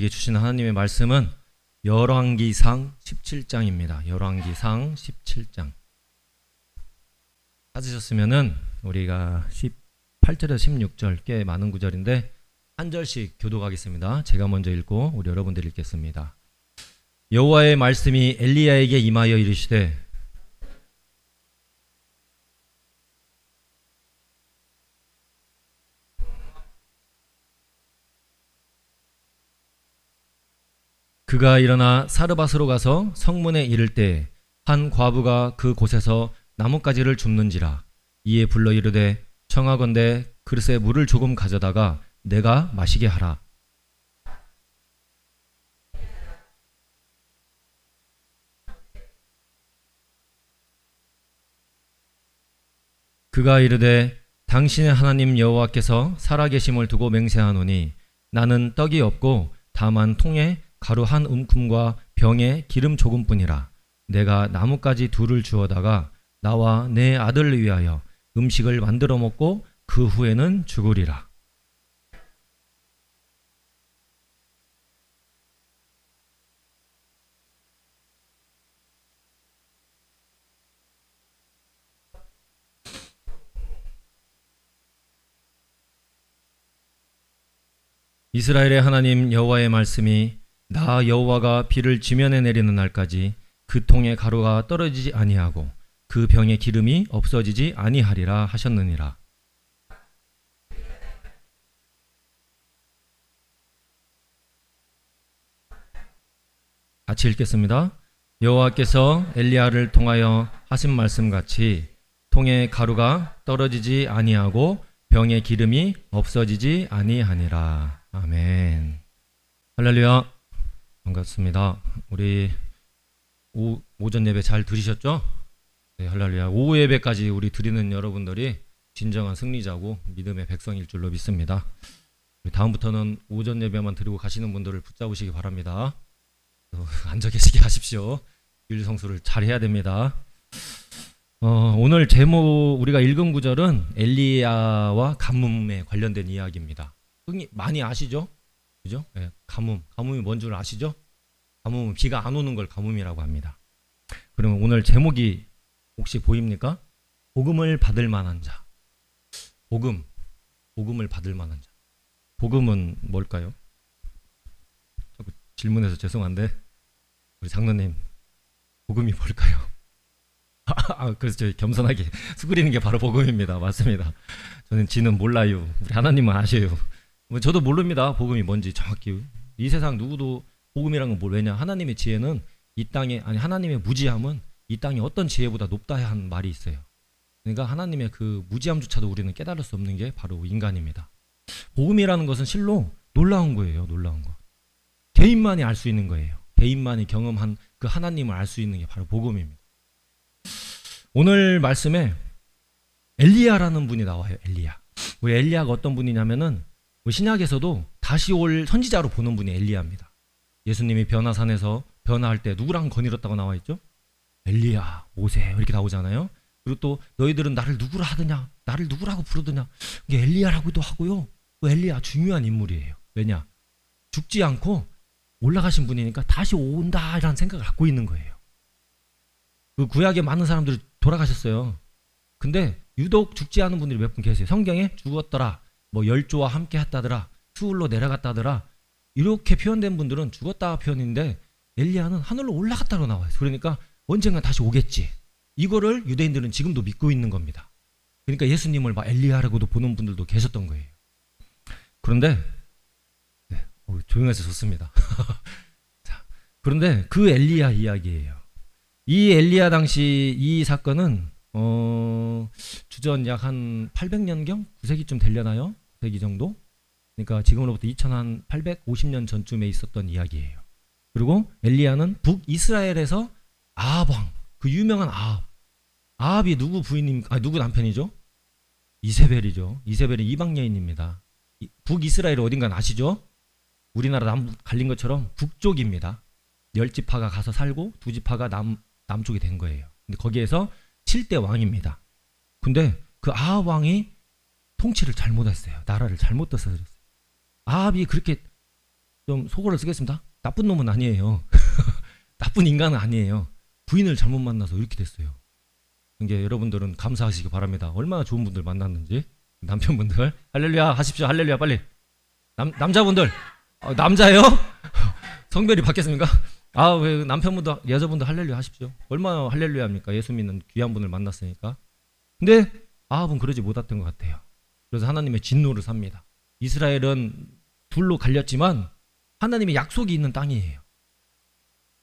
우리에게 주신 하나님의 말씀은 열왕기상 17장입니다. 열왕기상 17장. 찾으셨으면은 우리가 18절에서 16절 꽤 많은 구절인데 한 절씩 교독하겠습니다. 제가 먼저 읽고 우리 여러분들이 읽겠습니다. 여호와의 말씀이 엘리야에게 임하여 이르시되 그가 일어나 사르밧으로 가서 성문에 이를 때 한 과부가 그 곳에서 나뭇가지를 줍는지라. 이에 불러 이르되 청하건대 그릇에 물을 조금 가져다가 내가 마시게 하라. 그가 이르되 당신의 하나님 여호와께서 살아계심을 두고 맹세하노니 나는 떡이 없고 다만 통에 가루 한 움큼과 병에 기름 조금뿐이라. 내가 나뭇가지 둘을 주어다가 나와 내 아들을 위하여 음식을 만들어 먹고 그 후에는 죽으리라. 이스라엘의 하나님 여호와의 말씀이 나 여호와가 비를 지면에 내리는 날까지 그 통에 가루가 떨어지지 아니하고 그 병에 기름이 없어지지 아니하리라 하셨느니라. 같이 읽겠습니다. 여호와께서 엘리야를 통하여 하신 말씀같이 통에 가루가 떨어지지 아니하고 병에 기름이 없어지지 아니하니라. 아멘. 할렐루야. 반갑습니다. 우리 오전 예배 잘 들으셨죠? 네, 할렐루야. 오후 예배까지 우리 드리는 여러분들이 진정한 승리자고 믿음의 백성일 줄로 믿습니다. 다음부터는 오전 예배만 드리고 가시는 분들을 붙잡으시기 바랍니다. 앉아 계시게 하십시오. 주일 성수를 잘 해야 됩니다. 오늘 제목 우리가 읽은 구절은 엘리야와 가뭄에 관련된 이야기입니다. 흔히 많이 아시죠? 그죠? 네, 가뭄이 뭔 줄 아시죠? 가뭄은 비가 안 오는 걸 가뭄이라고 합니다. 그러면 오늘 제목이 혹시 보입니까? 복음을 받을 만한 자. 복음을 받을 만한 자. 복음은 뭘까요? 자꾸 질문해서 죄송한데 우리 장로님 복음이 뭘까요? 그래서 저희 겸손하게 수그리는 게 바로 복음입니다. 맞습니다. 지는 몰라요. 우리 하나님은 아셔요. 저도 모릅니다. 복음이 뭔지 정확히. 이 세상 누구도 복음이란 건 왜냐? 하나님의 지혜는 이 땅에 하나님의 무지함은 이 땅에 어떤 지혜보다 높다 한 말이 있어요. 그러니까 하나님의 그 무지함조차도 우리는 깨달을 수 없는 게 바로 인간입니다. 복음이라는 것은 실로 놀라운 거예요. 놀라운 거. 개인만이 알 수 있는 거예요. 개인만이 경험한 그 하나님을 알 수 있는 게 바로 복음입니다. 오늘 말씀에 엘리야라는 분이 나와요. 엘리야. 왜 엘리야가 어떤 분이냐면은 신약에서도 다시 올 선지자로 보는 분이 엘리야입니다. 예수님이 변화산에서 변화할 때 누구랑 거닐었다고 나와 있죠? 엘리야, 모세 이렇게 나오잖아요. 그리고 또 너희들은 나를 누구라 하느냐, 나를 누구라고 부르느냐, 이게 엘리야라고도 하고요. 그 엘리야 중요한 인물이에요. 왜냐? 죽지 않고 올라가신 분이니까 다시 온다라는 생각을 갖고 있는 거예요. 그 구약에 많은 사람들이 돌아가셨어요. 근데 유독 죽지 않은 분들이 몇 분 계세요. 성경에 죽었더라, 뭐 열조와 함께 했다더라, 수울로 내려갔다더라, 이렇게 표현된 분들은 죽었다 표현인데 엘리야는 하늘로 올라갔다고 나와요. 그러니까 언젠가 다시 오겠지. 이거를 유대인들은 지금도 믿고 있는 겁니다. 그러니까 예수님을 막 엘리야라고도 보는 분들도 계셨던 거예요. 그런데 조용해서 좋습니다. 자, 그런데 그 엘리야 이야기예요. 이 엘리야 당시 이 사건은 주전 약 한 800년경? 9세기쯤 되려나요? 9세기 정도? 그러니까 지금으로부터 2850년 전쯤에 있었던 이야기예요. 그리고 엘리야는 북이스라엘에서 아합 왕, 그 유명한 아합이 누구 부인입니까? 누구 남편이죠? 이세벨이죠. 이세벨이 이방 여인입니다. 북이스라엘 어딘가 아시죠? 우리나라 남 갈린 것처럼 북쪽입니다. 10지파가 가서 살고 2지파가 남쪽이 된 거예요. 근데 거기에서 7대 왕입니다. 근데 그 아합 왕이 통치를 잘못했어요. 나라를 잘못 다스렸어요. 아합이 그렇게 좀 속어를 쓰겠습니다. 나쁜 놈은 아니에요. 나쁜 인간은 아니에요. 부인을 잘못 만나서 이렇게 됐어요. 이게 여러분들은 감사하시기 바랍니다. 얼마나 좋은 분들 만났는지. 남편분들 할렐루야 하십시오. 할렐루야 빨리. 남자분들 남자예요? 성별이 바뀌었습니까? 아, 왜 남편분도 여자분도 할렐루야 하십시오. 얼마나 할렐루야 합니까? 예수 믿는 귀한 분을 만났으니까. 근데 아합은 그러지 못했던 것 같아요. 그래서 하나님의 진노를 삽니다. 이스라엘은 둘로 갈렸지만 하나님의 약속이 있는 땅이에요.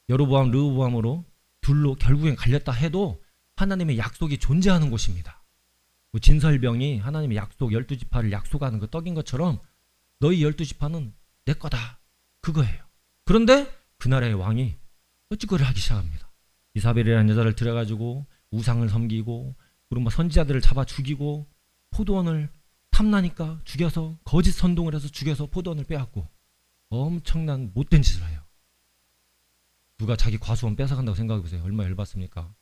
여로보암, 르호보암으로 둘로 결국엔 갈렸다 해도 하나님의 약속이 존재하는 곳입니다. 진설병이 하나님의 약속 12지파를 약속하는 그 떡인 것처럼 너희 12지파는 내 거다. 그거예요. 그런데 그 나라의 왕이 헛짓거리를 하기 시작합니다. 이사벨이라는 여자를 들여가지고 우상을 섬기고 그리고 막 선지자들을 잡아 죽이고 포도원을 탐나니까 죽여서 거짓 선동을 해서 죽여서 포도원을 빼앗고 엄청난 못된 짓을 해요. 누가 자기 과수원 뺏어간다고 생각해보세요. 얼마나 열받습니까?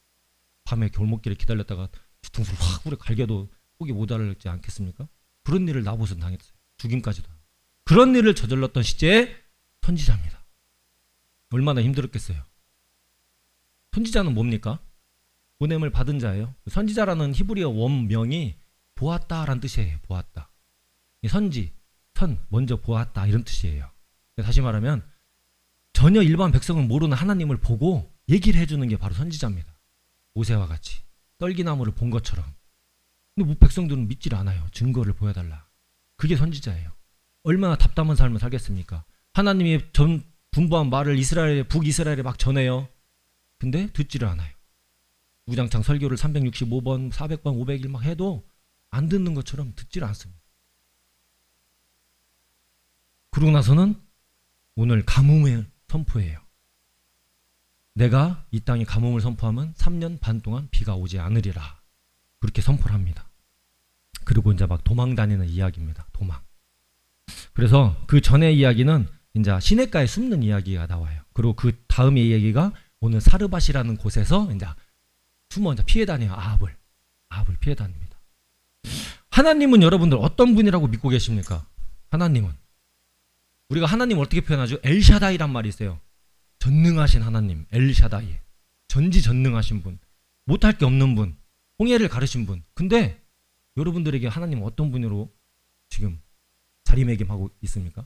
밤에 골목길에 기다렸다가 뒤통수를 확 후려 갈겨도 속이 모자랄지 않겠습니까? 그런 일을 나봇은 당했어요. 죽임까지도. 그런 일을 저질렀던 시제의 선지자입니다. 얼마나 힘들었겠어요. 선지자는 뭡니까? 보냄을 받은 자예요. 선지자라는 히브리어 원명이 보았다라는 뜻이에요. 보았다. 선지, 선, 먼저 보았다 이런 뜻이에요. 다시 말하면 전혀 일반 백성은 모르는 하나님을 보고 얘기를 해주는 게 바로 선지자입니다. 모세와 같이 떨기나무를 본 것처럼. 근데 뭐 백성들은 믿질 않아요. 증거를 보여달라. 그게 선지자예요. 얼마나 답답한 삶을 살겠습니까? 하나님이 전 분부한 말을 북이스라엘에 막 전해요. 근데 듣지를 않아요. 우장창 설교를 365번, 400번, 500일 막 해도 안 듣는 것처럼 듣지를 않습니다. 그러고 나서는 오늘 가뭄을 선포해요. 내가 이 땅에 가뭄을 선포하면 3년 반 동안 비가 오지 않으리라. 그렇게 선포를 합니다. 그리고 이제 막 도망 다니는 이야기입니다. 도망. 그래서 그 전의 이야기는 이제 시냇가에 숨는 이야기가 나와요. 그리고 그 다음의 이야기가 오늘 사르밧이라는 곳에서 이제 숨어 이제 피해 다녀요. 아합을 피해 다닙니다. 하나님은 여러분들 어떤 분이라고 믿고 계십니까? 하나님은 우리가 하나님 어떻게 표현하죠? 엘샤다이란 말이 있어요. 전능하신 하나님, 엘샤다이. 전지전능하신 분, 못할 게 없는 분, 홍해를 가르신 분. 근데 여러분들에게 하나님은 어떤 분으로 지금 자리매김하고 있습니까?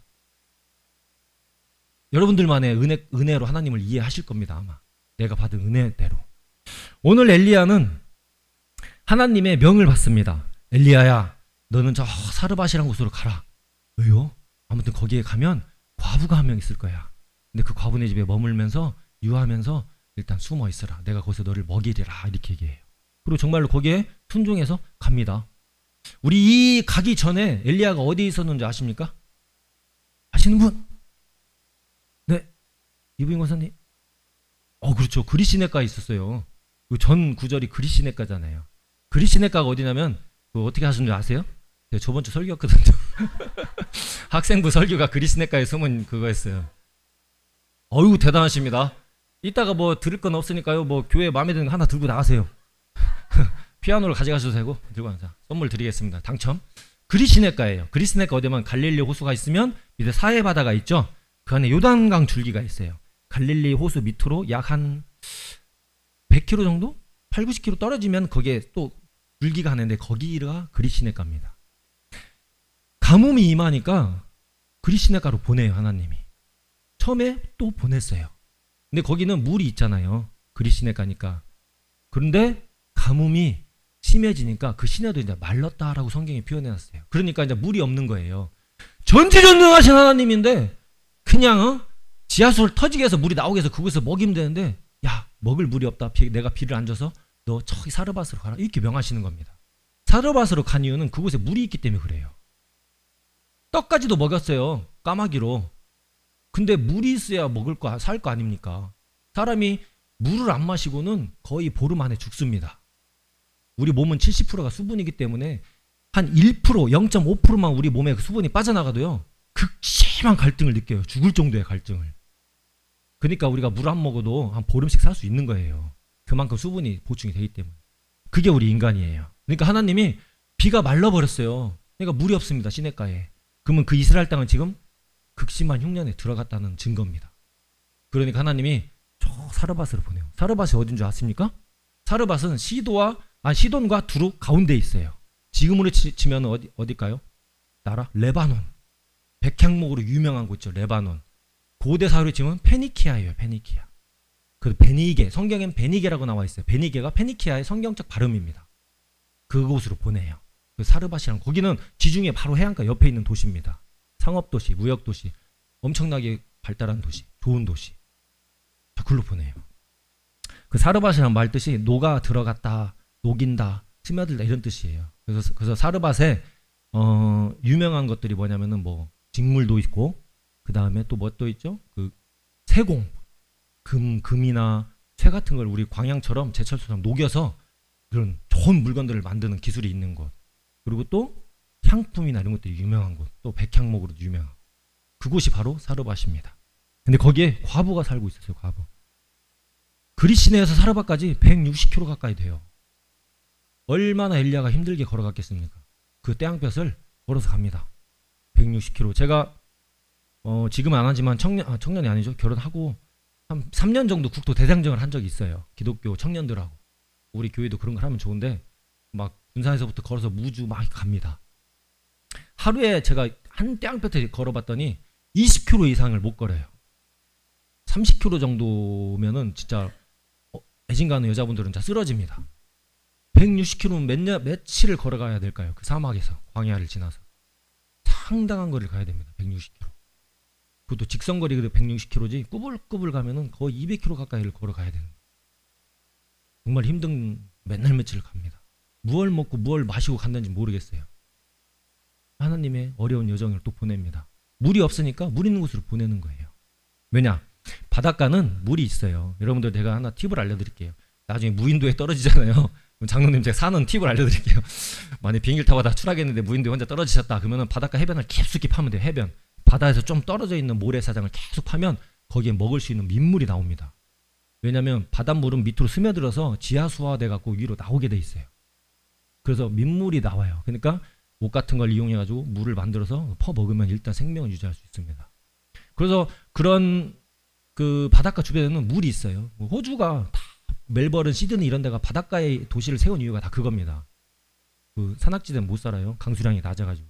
여러분들만의 은혜로 하나님을 이해하실 겁니다. 아마 내가 받은 은혜대로. 오늘 엘리야는 하나님의 명을 받습니다. 엘리야야, 너는 저 사르밧이라는 곳으로 가라. 왜요? 아무튼 거기에 가면 과부가 한 명 있을 거야. 근데 그 과부네 집에 머물면서 유하면서 일단 숨어 있으라. 내가 거기서 너를 먹이리라. 이렇게 얘기해요. 그리고 정말로 거기에 순종해서 갑니다. 우리 이 가기 전에 엘리야가 어디에 있었는지 아십니까? 아시는 분? 네, 이부인 권사님. 그렇죠. 그리시네가에 있었어요. 그 전 구절이 그리시네가잖아요. 그리시네가가 어디냐면 어떻게 하시는 줄 아세요? 제가 저번 주 설교였거든요. 학생부 설교가 그리시네가에 숨은 그거였어요. 어휴, 대단하십니다. 이따가 뭐 들을 건 없으니까요. 뭐 교회 마음에 드는 거 하나 들고 나가세요. 피아노를 가져가셔도 되고 들고 가자. 선물 드리겠습니다. 당첨. 그리시네가예요. 그리시네가 어디면 갈릴리 호수가 있으면 밑에 사해 바다가 있죠. 그 안에 요단강 줄기가 있어요. 갈릴리 호수 밑으로 약 한 100km 정도? 8, 90km 떨어지면 거기에 또 줄기가 하는데 거기가 그리시네가입니다. 가뭄이 임하니까 그리시네가로 보내요. 하나님이. 처음에 또 보냈어요. 근데 거기는 물이 있잖아요. 그리시네가니까. 그런데 가뭄이 심해지니까 그 시내도 이제 말랐다라고 성경이 표현해놨어요. 그러니까 이제 물이 없는 거예요. 전지전능하신 하나님인데 그냥 지하수를 터지게 해서 물이 나오게 해서 그곳에서 먹이면 되는데, 야, 먹을 물이 없다. 내가 비를 안 줘서 너 저기 사르밧으로 가라. 이렇게 명하시는 겁니다. 사르밧으로 간 이유는 그곳에 물이 있기 때문에 그래요. 떡까지도 먹였어요. 까마귀로. 근데 물이 있어야 먹을 거, 살 거 아닙니까? 사람이 물을 안 마시고는 거의 보름 안에 죽습니다. 우리 몸은 70%가 수분이기 때문에 한 1%, 0.5%만 우리 몸에 그 수분이 빠져나가도요, 극심한 갈등을 느껴요. 죽을 정도의 갈등을. 그러니까 우리가 물 안 먹어도 한 보름씩 살 수 있는 거예요. 그만큼 수분이 보충이 되기 때문에. 그게 우리 인간이에요. 그러니까 하나님이 비가 말라버렸어요. 그러니까 물이 없습니다. 시냇가에. 그러면 그 이스라엘 땅은 지금 극심한 흉년에 들어갔다는 증거입니다. 그러니까 하나님이 저 사르밧으로 보내요. 사르밧이 어딘 줄 아십니까? 사르밧은 시돈과 두루 가운데 있어요. 지금으로 치면 어딜까요? 나라 레바논. 백향목으로 유명한 곳 있죠. 레바논. 고대 사회로 치면 페니키아예요. 페니키아. 그 베니게, 성경엔 베니게라고 나와 있어요. 베니게가 페니키아의 성경적 발음입니다. 그곳으로 보내요. 그 사르밧이랑 거기는 지중해 바로 해안가 옆에 있는 도시입니다. 상업도시, 무역도시, 엄청나게 발달한 도시, 좋은 도시. 자, 글로 보내요. 그 사르밧이란 말 뜻이 녹아 들어갔다, 녹인다, 스며들다 이런 뜻이에요. 그래서 사르밧에 유명한 것들이 뭐냐면은 뭐 직물도 있고, 그 다음에 또 뭐 또 있죠? 그 세공, 금이나 쇠 같은 걸 우리 광양처럼 제철소처럼 녹여서 그런 좋은 물건들을 만드는 기술이 있는 곳. 그리고 또 향품이나 이런 것들이 유명한 곳, 또 백향목으로 유명한 그곳이 바로 사르밧입니다. 근데 거기에 과부가 살고 있었어요. 과부. 그리시네에서 사르밧까지 160km 가까이 돼요. 얼마나 엘리야가 힘들게 걸어갔겠습니까? 그 태양볕을 걸어서 갑니다. 160km. 제가 지금은 안 하지만 청년이 아니죠. 결혼하고 한 3년 정도 국토 대장정을 한 적이 있어요. 기독교 청년들하고. 우리 교회도 그런 걸 하면 좋은데 막 군산에서부터 걸어서 무주 막 갑니다. 하루에 제가 한 태양볕에 걸어봤더니 20km 이상을 못 걸어요. 30km 정도면은 진짜 애진가는 여자분들은 진짜 쓰러집니다. 160km는 며칠을 걸어가야 될까요? 그 사막에서 광야를 지나서 상당한 거리를 가야 됩니다. 160km. 그것도 직선거리 160km지 꾸불꾸불 가면은 거의 200km 가까이를 걸어가야 되는 거예요. 정말 힘든 맨날 며칠을 갑니다. 무얼 먹고 무얼 마시고 간다는지 모르겠어요. 하나님의 어려운 여정을 또 보냅니다. 물이 없으니까 물 있는 곳으로 보내는 거예요. 왜냐? 바닷가는 물이 있어요. 여러분들 제가 하나 팁을 알려드릴게요. 나중에 무인도에 떨어지잖아요. 장로님 제가 사는 팁을 알려드릴게요. 만약 비행기를 타고 다 추락했는데 무인도에 혼자 떨어지셨다 그러면 바닷가 해변을 깊숙이 파면 돼요. 해변. 바다에서 좀 떨어져 있는 모래사장을 계속 파면 거기에 먹을 수 있는 민물이 나옵니다. 왜냐하면 바닷물은 밑으로 스며들어서 지하수화돼 갖고 위로 나오게 돼 있어요. 그래서 민물이 나와요. 그러니까 옷 같은 걸 이용해 가지고 물을 만들어서 퍼 먹으면 일단 생명을 유지할 수 있습니다. 그래서 그런 그 바닷가 주변에는 물이 있어요. 호주가 다 멜버른, 시드니 이런 데가 바닷가에 도시를 세운 이유가 다 그겁니다. 그 산악지대는 못 살아요. 강수량이 낮아가지고.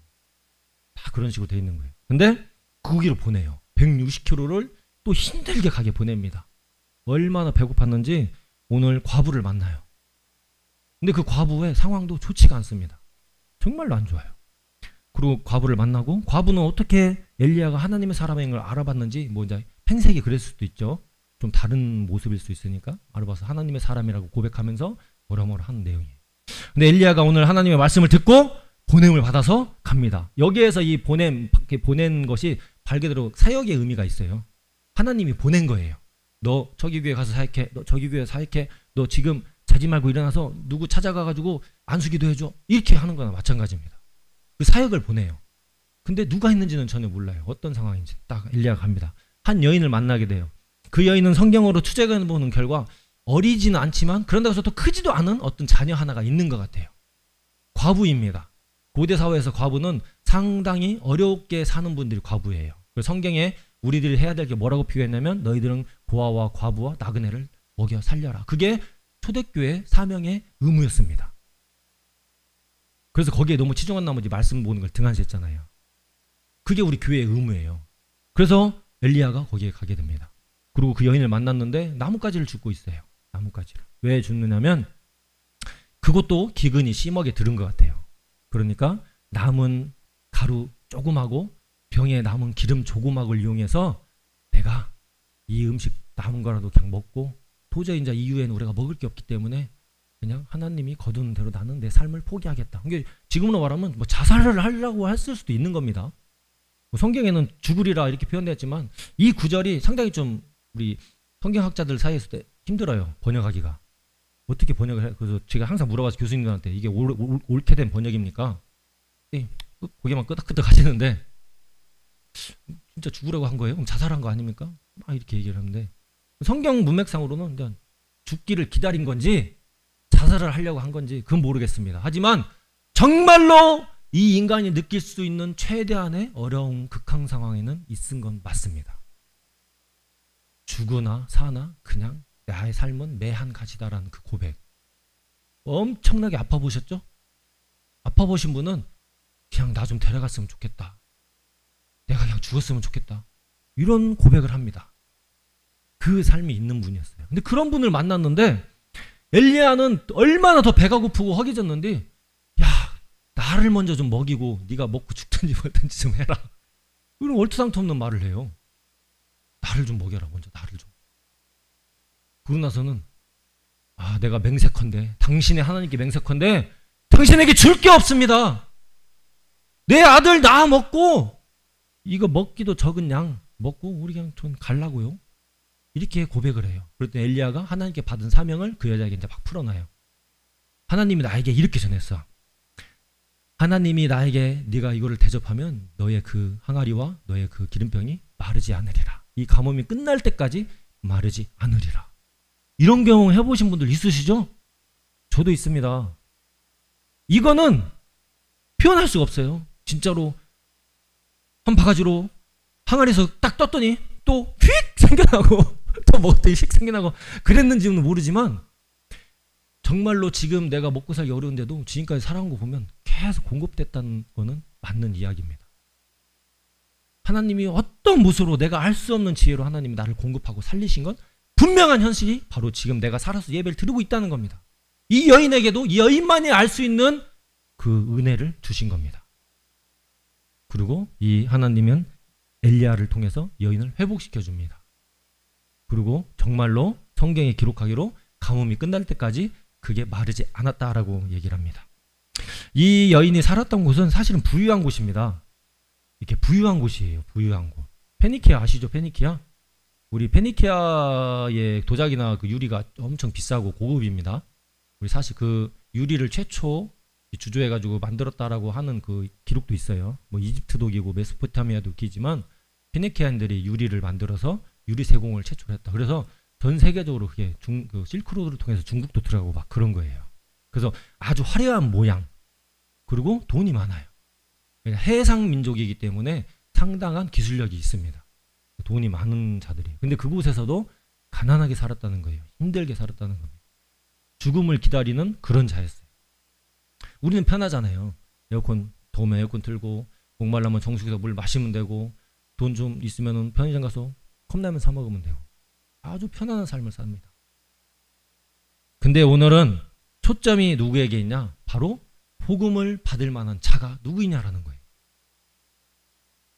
다 그런 식으로 돼 있는 거예요. 근데 거기로 보내요. 160km를 또 힘들게 가게 보냅니다. 얼마나 배고팠는지 오늘 과부를 만나요. 근데 그 과부의 상황도 좋지가 않습니다. 정말로 안 좋아요. 그리고 과부를 만나고 과부는 어떻게 엘리야가 하나님의 사람인 걸 알아봤는지 뭐 이제 행색이 그랬을 수도 있죠. 좀 다른 모습일 수 있으니까 알아봐서 하나님의 사람이라고 고백하면서 뭐라 하는 내용이에요. 근데 엘리야가 오늘 하나님의 말씀을 듣고 보냄을 받아서 갑니다. 여기에서 이 보낸 것이 말 그대로 사역의 의미가 있어요. 하나님이 보낸 거예요. 너 저기 교회 가서 사역해. 너 저기 교회 사역해. 너 지금 자지 말고 일어나서 누구 찾아가가지고 안수기도 해줘. 이렇게 하는 거나 마찬가지입니다. 그 사역을 보내요. 근데 누가 있는지는 전혀 몰라요. 어떤 상황인지. 딱 엘리야가 갑니다. 한 여인을 만나게 돼요. 그 여인은 성경으로 추적해보는 결과 어리지는 않지만 그런다고 해서 또 크지도 않은 어떤 자녀 하나가 있는 것 같아요. 과부입니다. 고대 사회에서 과부는 상당히 어렵게 사는 분들이 과부예요. 성경에 우리들이 해야 될 게 뭐라고 표현했냐면 너희들은 고아와 과부와 나그네를 먹여 살려라. 그게 초대교회 사명의 의무였습니다. 그래서 거기에 너무 치중한 나머지 말씀 보는 걸 등한시했잖아요. 그게 우리 교회의 의무예요. 그래서 엘리야가 거기에 가게 됩니다. 그리고 그 여인을 만났는데 나뭇가지를 줍고 있어요. 나뭇가지를. 왜 줍느냐면 그것도 기근이 심하게 들은 것 같아요. 그러니까 남은 가루 조금하고 병에 남은 기름 조그막을 이용해서 내가 이 음식 남은 거라도 그냥 먹고 도저히 이제 이후에는 우리가 먹을 게 없기 때문에 그냥 하나님이 거두는 대로 나는 내 삶을 포기하겠다. 이게 지금으로 말하면 뭐 자살을 하려고 했을 수도 있는 겁니다. 뭐 성경에는 죽으리라 이렇게 표현되었지만 이 구절이 상당히 좀 우리 성경학자들 사이에서 힘들어요. 번역하기가. 어떻게 번역을 해? 그래서 제가 항상 물어봐서 교수님들한테 이게 옳게 된 번역입니까? 고개만 끄덕끄덕 하시는데 진짜 죽으라고 한 거예요? 그럼 자살한 거 아닙니까? 막 이렇게 얘기를 하는데 성경 문맥상으로는 그냥 죽기를 기다린 건지 자살을 하려고 한 건지 그건 모르겠습니다. 하지만 정말로 이 인간이 느낄 수 있는 최대한의 어려운 극한 상황에는 있은 건 맞습니다. 죽으나 사나 그냥 나의 삶은 매 한 가지다라는 그 고백. 엄청나게 아파 보셨죠? 아파 보신 분은 그냥 나 좀 데려갔으면 좋겠다. 내가 그냥 죽었으면 좋겠다. 이런 고백을 합니다. 그 삶이 있는 분이었어요. 근데 그런 분을 만났는데 엘리야는 얼마나 더 배가 고프고 허기졌는데, 야, 나를 먼저 좀 먹이고 네가 먹고 죽든지 말든지 좀 해라. 이런 얼토당토 없는 말을 해요. 나를 좀 먹여라. 먼저 나를 좀. 그러고 나서는 내가 맹세컨대, 당신의 하나님께 맹세컨대 당신에게 줄 게 없습니다. 내 아들 낳아 먹고 이거 먹기도 적은 양 먹고 우리 그냥 좀 갈라고요. 이렇게 고백을 해요. 그랬더니 엘리야가 하나님께 받은 사명을 그 여자에게 이제 막 풀어놔요. 하나님이 나에게 이렇게 전했어. 하나님이 나에게 네가 이거를 대접하면 너의 그 항아리와 너의 그 기름병이 마르지 않으리라. 이 가뭄이 끝날 때까지 마르지 않으리라. 이런 경험 해보신 분들 있으시죠? 저도 있습니다. 이거는 표현할 수가 없어요. 진짜로 한 바가지로 항아리에서 딱 떴더니 또 휙 생겨나고 또 먹었더니 휙 생겨나고 그랬는지는 모르지만 정말로 지금 내가 먹고 살기 어려운데도 지금까지 살아온 거 보면 계속 공급됐다는 거는 맞는 이야기입니다. 하나님이 어떤 모습으로 내가 알 수 없는 지혜로 하나님이 나를 공급하고 살리신 건 분명한 현실이 바로 지금 내가 살아서 예배를 드리고 있다는 겁니다. 이 여인에게도 이 여인만이 알 수 있는 그 은혜를 주신 겁니다. 그리고 이 하나님은 엘리야를 통해서 여인을 회복시켜 줍니다. 그리고 정말로 성경에 기록하기로 가뭄이 끝날 때까지 그게 마르지 않았다라고 얘기를 합니다. 이 여인이 살았던 곳은 사실은 부유한 곳입니다. 이렇게 부유한 곳이에요. 부유한 곳. 페니키아 아시죠? 페니키아? 우리 페니키아의 도자기나 그 유리가 엄청 비싸고 고급입니다. 우리 사실 그 유리를 최초 주조해가지고 만들었다라고 하는 그 기록도 있어요. 뭐 이집트도 기고 메소포타미아도 기지만 페니키아인들이 유리를 만들어서 유리 세공을 최초로 했다. 그래서 전 세계적으로 그게 그 실크로드를 통해서 중국도 들어가고 막 그런 거예요. 그래서 아주 화려한 모양 그리고 돈이 많아요. 해상 민족이기 때문에 상당한 기술력이 있습니다. 돈이 많은 자들이. 근데 그곳에서도 가난하게 살았다는 거예요. 힘들게 살았다는 겁니다. 죽음을 기다리는 그런 자였어요. 우리는 편하잖아요. 에어컨 더우면 에어컨 틀고 목말라면 정수기에서 물 마시면 되고 돈 좀 있으면 편의점 가서 컵라면 사 먹으면 되고 아주 편안한 삶을 삽니다. 근데 오늘은 초점이 누구에게 있냐? 바로 복음을 받을 만한 자가 누구이냐라는 거예요.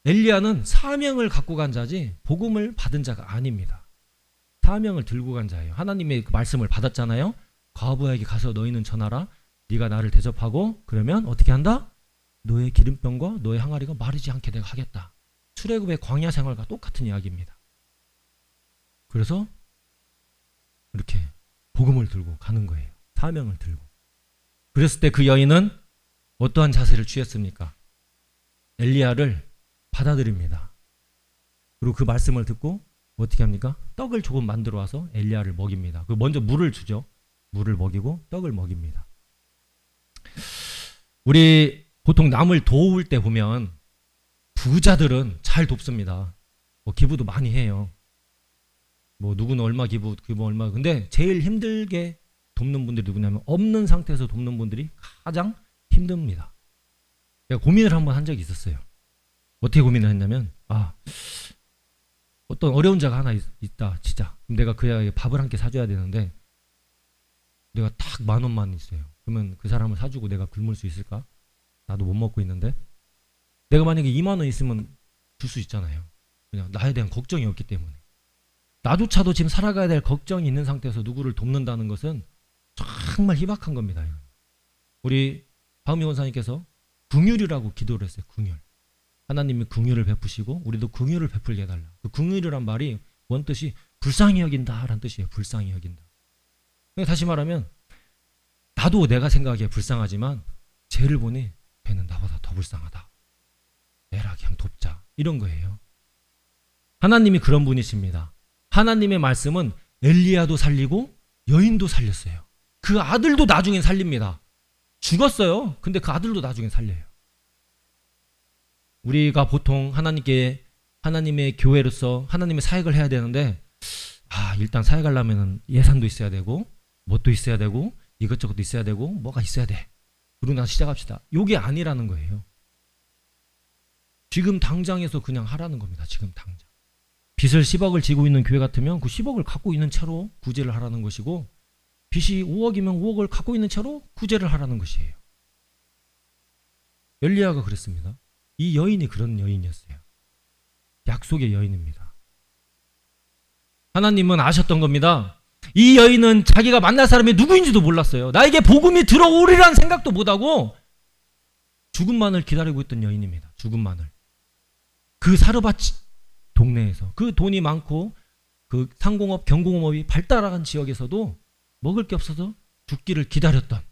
엘리야는 사명을 갖고 간 자지 복음을 받은 자가 아닙니다. 사명을 들고 간 자예요. 하나님의 그 말씀을 받았잖아요. 과부에게 가서 너희는 전하라. 네가 나를 대접하고 그러면 어떻게 한다? 너의 기름병과 너의 항아리가 마르지 않게 내가 하겠다. 출애굽의 광야 생활과 똑같은 이야기입니다. 그래서 이렇게 복음을 들고 가는 거예요. 사명을 들고. 그랬을 때 그 여인은 어떠한 자세를 취했습니까? 엘리야를 받아들입니다. 그리고 그 말씀을 듣고 어떻게 합니까? 떡을 조금 만들어 와서 엘리야를 먹입니다. 그 먼저 물을 주죠. 물을 먹이고 떡을 먹입니다. 우리 보통 남을 도울 때 보면 부자들은 잘 돕습니다. 뭐 기부도 많이 해요. 뭐 누구는 얼마 기부 얼마. 근데 제일 힘들게 돕는 분들이 누구냐면 없는 상태에서 돕는 분들이 가장 힘듭니다. 제가 고민을 한번 한 적이 있었어요. 어떻게 고민을 했냐면 어떤 어려운 자가 하나 있다 진짜. 그럼 내가 그 애에게 밥을 한 끼 사줘야 되는데 내가 딱 10,000원만 있어요. 그러면 그 사람을 사주고 내가 굶을 수 있을까? 나도 못 먹고 있는데. 내가 만약에 20,000원 있으면 줄 수 있잖아요. 그냥 나에 대한 걱정이 없기 때문에. 나조차도 지금 살아가야 될 걱정이 있는 상태에서 누구를 돕는다는 것은 정말 희박한 겁니다. 우리 박미 원사님께서 긍휼이라고 기도를 했어요. 긍휼. 하나님이 긍휼을 베푸시고 우리도 긍휼을 베풀게 해달라. 그 긍휼이란 말이 원뜻이 불쌍히 여긴다라는 뜻이에요. 불쌍히 여긴다. 다시 말하면 나도 내가 생각하기에 불쌍하지만 쟤를 보니 걔는 나보다 더 불쌍하다. 얘라 그냥 돕자. 이런 거예요. 하나님이 그런 분이십니다. 하나님의 말씀은 엘리야도 살리고 여인도 살렸어요. 그 아들도 나중엔 살립니다. 죽었어요. 근데 그 아들도 나중엔 살려요. 우리가 보통 하나님의 교회로서 하나님의 사역을 해야 되는데, 일단 사역하려면 예산도 있어야 되고, 뭣도 있어야 되고, 이것저것도 있어야 되고, 뭐가 있어야 돼. 그러고 나서 시작합시다. 요게 아니라는 거예요. 지금 당장에서 그냥 하라는 겁니다. 지금 당장. 빚을 10억을 지고 있는 교회 같으면 그 10억을 갖고 있는 채로 구제를 하라는 것이고, 빚이 5억이면 5억을 갖고 있는 채로 구제를 하라는 것이에요. 엘리야가 그랬습니다. 이 여인이 그런 여인이었어요. 약속의 여인입니다. 하나님은 아셨던 겁니다. 이 여인은 자기가 만날 사람이 누구인지도 몰랐어요. 나에게 복음이 들어오리란 생각도 못하고 죽음만을 기다리고 있던 여인입니다. 죽음만을. 그 사르밧 동네에서, 그 돈이 많고 그 상공업, 경공업이 발달한 지역에서도 먹을 게 없어서 죽기를 기다렸던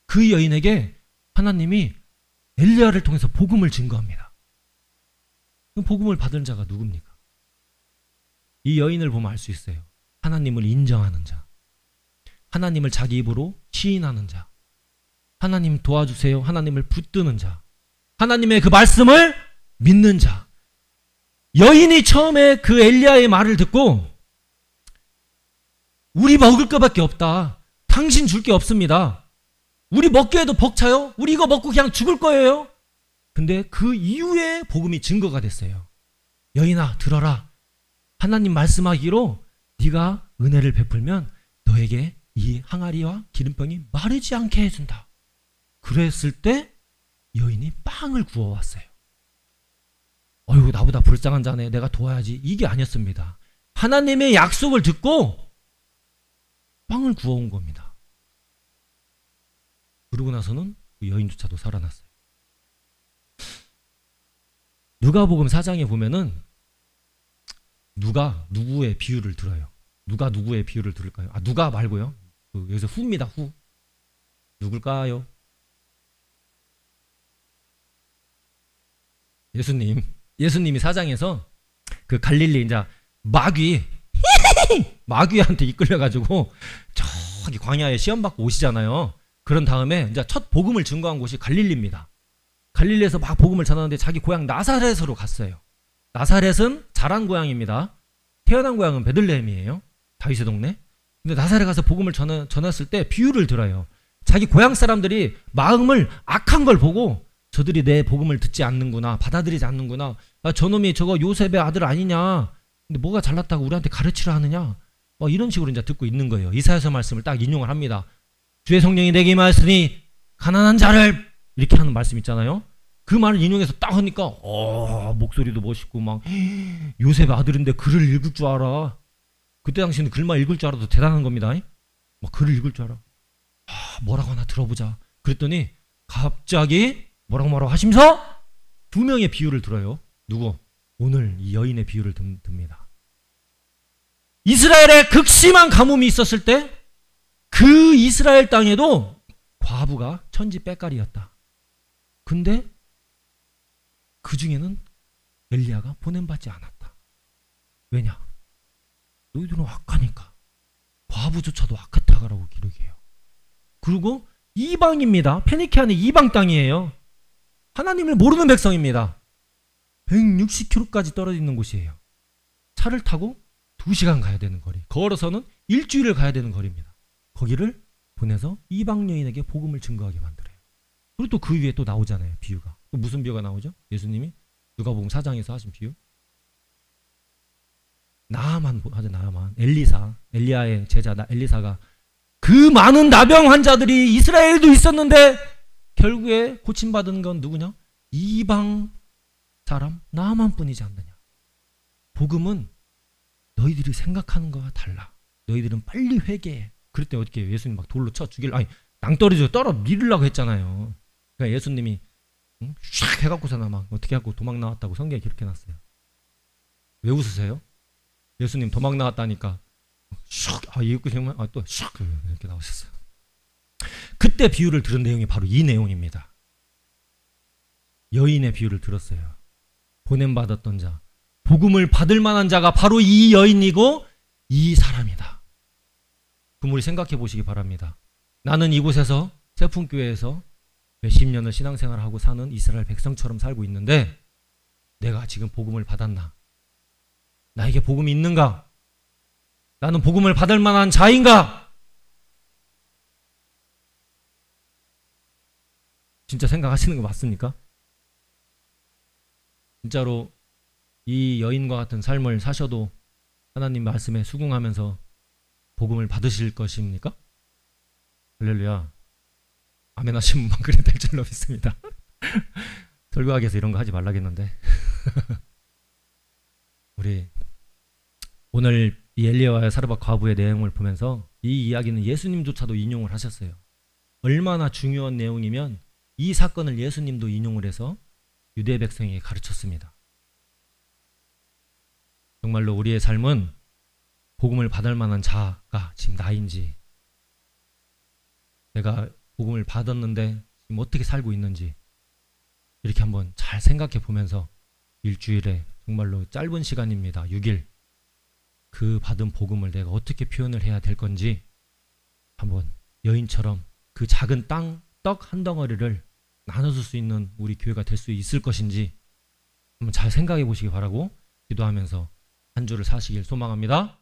그 여인에게 하나님이 엘리야를 통해서 복음을 증거합니다. 그 복음을 받은 자가 누굽니까? 이 여인을 보면 알 수 있어요. 하나님을 인정하는 자, 하나님을 자기 입으로 시인하는 자, 하나님 도와주세요, 하나님을 붙드는 자, 하나님의 그 말씀을 믿는 자. 여인이 처음에 그 엘리야의 말을 듣고 우리 먹을 것밖에 없다, 당신 줄 게 없습니다, 우리 먹기에도 벅차요, 우리 이거 먹고 그냥 죽을 거예요. 근데 그 이후에 복음이 증거가 됐어요. 여인아 들어라, 하나님 말씀하기로 네가 은혜를 베풀면 너에게 이 항아리와 기름병이 마르지 않게 해준다. 그랬을 때 여인이 빵을 구워왔어요. 어휴, 나보다 불쌍한 자네, 내가 도와야지, 이게 아니었습니다. 하나님의 약속을 듣고 빵을 구워온 겁니다. 그러고 나서는 그 여인조차도 살아났어요. 누가복음 4장에 보면은 누가 누구의 비유를 들어요. 누가 누구의 비유를 들을까요? 누가 말고요. 여기서 후입니다. 후. 누굴까요? 예수님이 4장에서 그 갈릴리 이제 마귀한테 이끌려가지고 저기 광야에 시험 받고 오시잖아요. 그런 다음에 이제 첫 복음을 증거한 곳이 갈릴리입니다. 갈릴리에서 막 복음을 전하는데 자기 고향 나사렛으로 갔어요. 나사렛은 자란 고향입니다. 태어난 고향은 베들레헴이에요. 다윗의 동네. 근데 나사렛 가서 복음을 전했을 때 비유를 들어요. 자기 고향 사람들이 마음을 악한 걸 보고 저들이 내 복음을 듣지 않는구나, 받아들이지 않는구나, 저놈이 저거 요셉의 아들 아니냐, 근데 뭐가 잘났다고 우리한테 가르치려 하느냐, 이런 식으로 이제 듣고 있는 거예요. 이사야서 말씀을 딱 인용을 합니다. 주의 성령이 내게 임하였으니 가난한 자를, 이렇게 하는 말씀 있잖아요. 그 말을 인용해서 딱 하니까 목소리도 멋있고 막 요셉의 아들인데 글을 읽을 줄 알아. 그때 당시에는 글만 읽을 줄 알아도 대단한 겁니다. 막 글을 읽을 줄 알아. 뭐라고 하나 들어보자. 그랬더니 갑자기 뭐라고 하시면서 두 명의 비유를 들어요. 누구? 오늘 이 여인의 비유를 듭니다. 이스라엘에 극심한 가뭄이 있었을 때 그 이스라엘 땅에도 과부가 천지 빼깔이었다. 근데 그 중에는 엘리야가 보냄받지 않았다. 왜냐? 너희들은 악하니까. 과부조차도 악하다라고 기록해요. 그리고 이방입니다. 페니키아는 이방 땅이에요. 하나님을 모르는 백성입니다. 160km까지 떨어져 있는 곳이에요. 차를 타고 2시간 가야 되는 거리, 걸어서는 일주일을 가야 되는 거리입니다. 거기를 보내서 이방 여인에게 복음을 증거하게 만들어요. 그리고 또 그 위에 또 나오잖아요. 비유가. 또 무슨 비유가 나오죠? 예수님이 누가복음 4장에서 하신 비유. 나아만 하죠. 나아만. 엘리야의 제자 엘리사가 그 많은 나병 환자들이 이스라엘에도 있었는데 결국에 고침받은 건 누구냐? 이방 사람 나아만 뿐이지 않느냐. 복음은 너희들이 생각하는 거와 달라. 너희들은 빨리 회개해. 그랬더니 어떻게 해요? 예수님 막 돌로 쳐 낭떠러지로 떨어 밀으려고 했잖아요. 그러니까 예수님이 샥 해갖고서나 막 어떻게 하고 도망 나왔다고 성경에 기록해놨어요. 왜 웃으세요? 예수님 도망 나왔다니까 샥 이거 정말 또 샥 이렇게 나오셨어요. 그때 비유를 들은 내용이 바로 이 내용입니다. 여인의 비유를 들었어요. 보냄받았던 자, 복음을 받을 만한 자가 바로 이 여인이고 이 사람이다. 그럼 우리 생각해 보시기 바랍니다. 나는 이곳에서 세풍교회에서 몇십 년을 신앙생활을 하고 사는 이스라엘 백성처럼 살고 있는데 내가 지금 복음을 받았나? 나에게 복음이 있는가? 나는 복음을 받을 만한 자인가? 진짜 생각하시는 거 맞습니까? 진짜로 이 여인과 같은 삶을 사셔도 하나님 말씀에 수긍하면서 복음을 받으실 것입니까? 할렐루야. 아멘 하시면 그래 될 줄로 믿습니다. 설교하기에서 이런 거 하지 말라겠는데. 우리 오늘 이 엘리야와 사르밧 과부의 내용을 보면서 이 이야기는 예수님조차도 인용을 하셨어요. 얼마나 중요한 내용이면 이 사건을 예수님도 인용을 해서 유대 백성에게 가르쳤습니다. 정말로 우리의 삶은 복음을 받을 만한 자가 지금 나인지, 내가 복음을 받았는데 지금 어떻게 살고 있는지 이렇게 한번 잘 생각해 보면서 일주일에 정말로 짧은 시간입니다. 6일. 그 받은 복음을 내가 어떻게 표현을 해야 될 건지 한번 여인처럼 그 작은 떡 한 덩어리를 나눠줄 수 있는 우리 교회가 될 수 있을 것인지 한번 잘 생각해 보시기 바라고 기도하면서 한 주를 사시길 소망합니다.